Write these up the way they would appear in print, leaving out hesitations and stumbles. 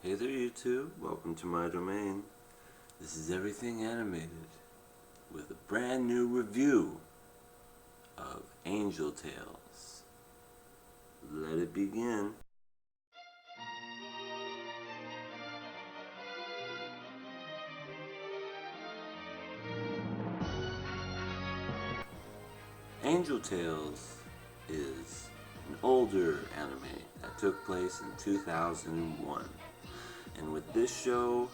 Hey there YouTube, welcome to my domain. This is Everything Animated with a brand new review of Angel Tales. Let it begin. Angel Tales is an older anime that took place in 2001. And with this show,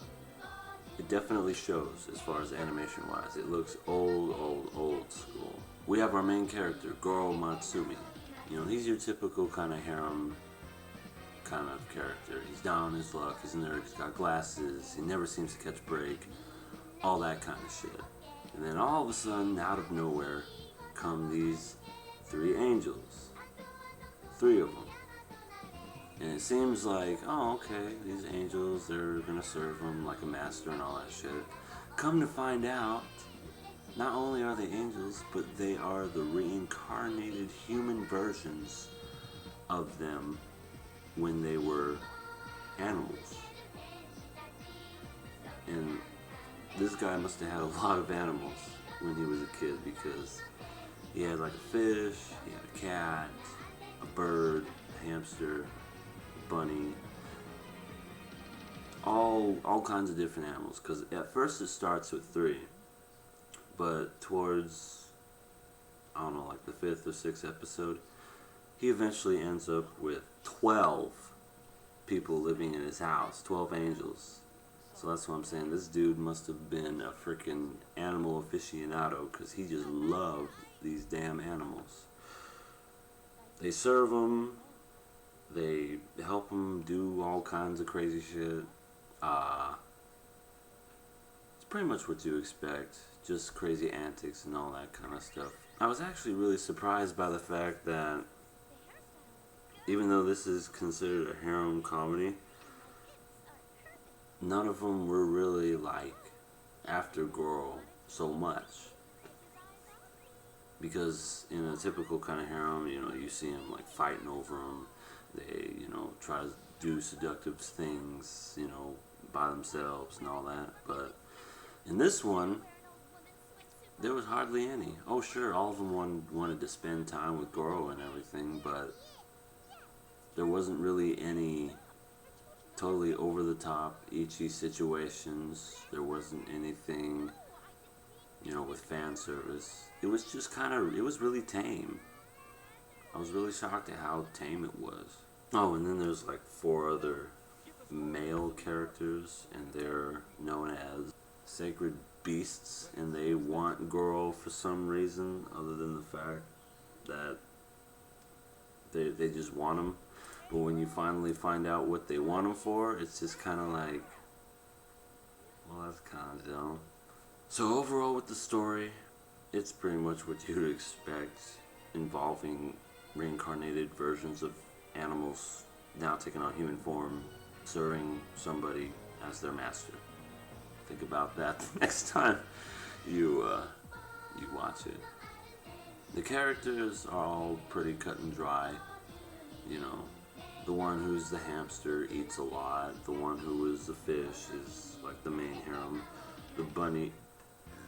it definitely shows as far as animation wise. It looks old school. We have our main character, Goro Matsumi. You know, he's your typical kind of harem kind of character. He's down on his luck, he's a nerd, he's got glasses, he never seems to catch a break, all that kind of shit. And then all of a sudden, out of nowhere, come these three angels. Three of them. And it seems like, oh, okay, these angels, they're gonna serve him like a master and all that shit. Come to find out, not only are they angels, but they are the reincarnated human versions of them when they were animals. And this guy must have had a lot of animals when he was a kid, because he had like a fish, he had a cat, a bird, a hamster, bunny, all kinds of different animals. Because at first it starts with 3, but towards, I don't know, like the 5th or 6th episode, he eventually ends up with 12 people living in his house, 12 angels. So that's what I'm saying. This dude must have been a freaking animal aficionado, because he just loved these damn animals. They serve him. They help him do all kinds of crazy shit. It's pretty much what you expect. Just crazy antics and all that kind of stuff. I was actually really surprised by the fact that even though this is considered a harem comedy, none of them were really like after Goro so much. Because in a typical kind of harem, you know, you see them like fighting over him. They, you know, try to do seductive things, you know, by themselves and all that. But in this one, there was hardly any. Oh, sure, all of them wanted to spend time with Goro and everything, but there wasn't really any totally over-the-top, ecchi situations. There wasn't anything, you know, with fan service. It was just kind of, it was really tame. I was really shocked at how tame it was. Oh, and then there's like 4 other male characters, and they're known as sacred beasts, and they want Goro for some reason other than the fact that they just want him. But when you finally find out what they want him for, it's just kind of like, well, that's kind of dumb. So overall with the story, it's pretty much what you'd expect, involving reincarnated versions of animals now taking on human form, serving somebody as their master. Think about that the next time you watch it. The characters are all pretty cut and dry. You know, the one who's the hamster eats a lot. The one who is the fish is like the main harem. The bunny,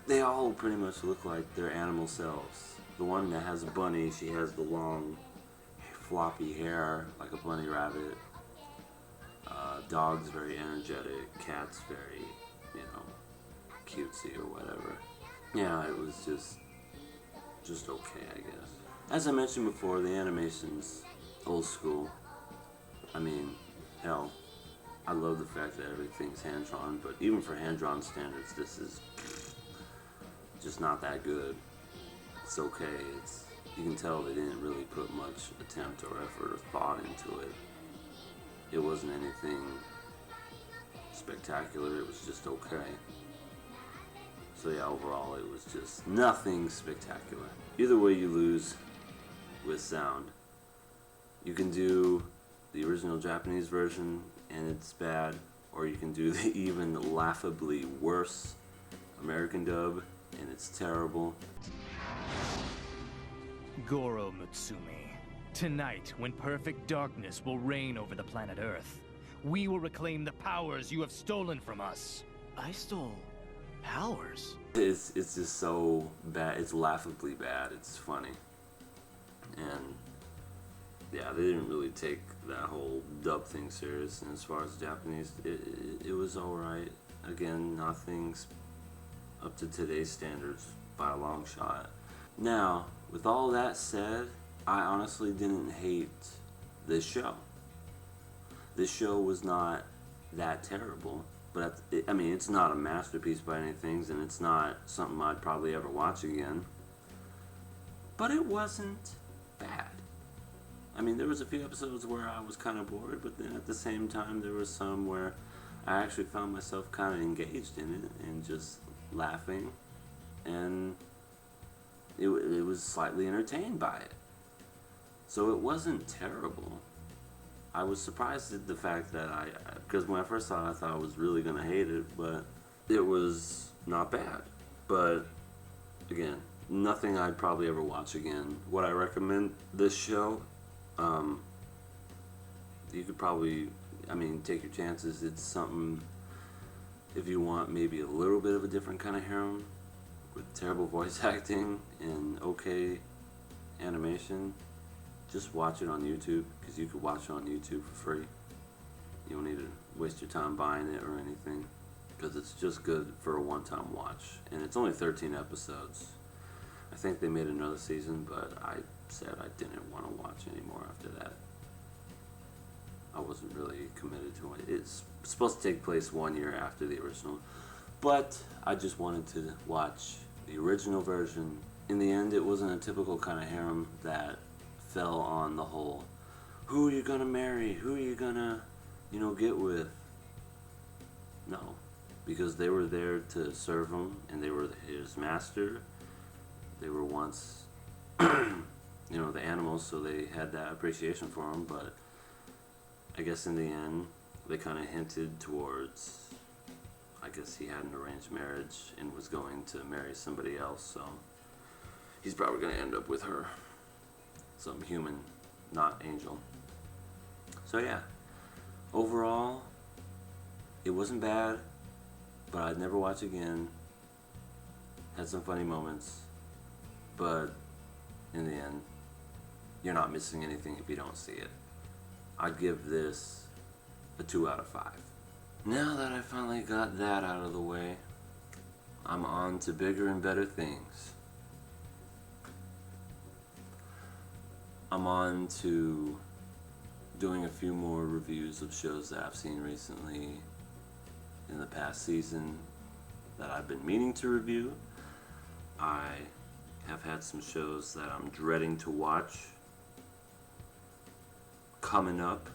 they all pretty much look like their animal selves. The one that has a bunny, she has the long floppy hair like a bunny rabbit. Dog's very energetic. Cat's very, you know, cutesy or whatever. Yeah, it was just okay, I guess. As I mentioned before, the animation's old school. I mean, hell, I love the fact that everything's hand-drawn, but even for hand-drawn standards, this is just not that good. It's okay. You can tell they didn't really put much attempt or effort or thought into it. It wasn't anything spectacular, it was just okay. So yeah, overall it was just nothing spectacular. Either way, you lose with sound. You can do the original Japanese version and it's bad, or you can do the even laughably worse American dub and it's terrible. Goro Mutsumi. Tonight, when perfect darkness will reign over the planet Earth, we will reclaim the powers you have stolen from us. I stole powers? It's just so bad. It's laughably bad. It's funny. And yeah, they didn't really take that whole dub thing serious. And as far as Japanese, it was alright. Again, nothing's up to today's standards by a long shot. Now, with all that said, I honestly didn't hate this show. This show was not that terrible, but I mean, it's not a masterpiece by any things, and it's not something I'd probably ever watch again. But it wasn't bad. I mean, there was a few episodes where I was kind of bored, but then at the same time, there was some where I actually found myself kind of engaged in it and just laughing, and it was slightly entertained by it. So it wasn't terrible. I was surprised at the fact that because when I first saw it, I thought I was really going to hate it, but it was not bad. But again, nothing I'd probably ever watch again. Would I recommend this show? You could probably, I mean, take your chances. It's something, if you want maybe a little bit of a different kind of harem with terrible voice acting and okay animation, just watch it on YouTube, because you could watch it on YouTube for free. You don't need to waste your time buying it or anything, because it's just good for a one-time watch. And it's only 13 episodes. I think they made another season, but I said I didn't want to watch anymore after that. I wasn't really committed to it. It's supposed to take place 1 year after the original, but I just wanted to watch the original version. In the end, it wasn't a typical kind of harem that fell on the whole, who are you gonna marry? Who are you gonna, get with? No, because they were there to serve him, and they were his master. They were once, the animals, so they had that appreciation for him, but I guess in the end, they kind of hinted towards, I guess he had an arranged marriage and was going to marry somebody else, so he's probably going to end up with her. Some human, not angel. So yeah, overall, it wasn't bad, but I'd never watch again. Had some funny moments, but in the end, you're not missing anything if you don't see it. I'd give this a 2 out of 5. Now that I finally got that out of the way, I'm on to bigger and better things. I'm on to doing a few more reviews of shows that I've seen recently in the past season that I've been meaning to review. I have had some shows that I'm dreading to watch coming up,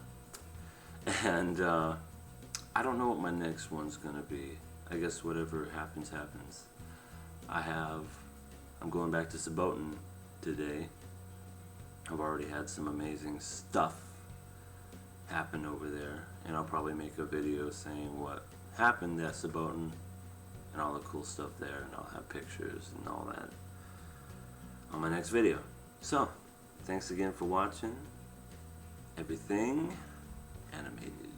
and I don't know what my next one's gonna be. I guess whatever happens, happens. I'm going back to Saboten today. I've already had some amazing stuff happen over there, and I'll probably make a video saying what happened at Saboten and all the cool stuff there, and I'll have pictures and all that on my next video. So, thanks again for watching everything animated.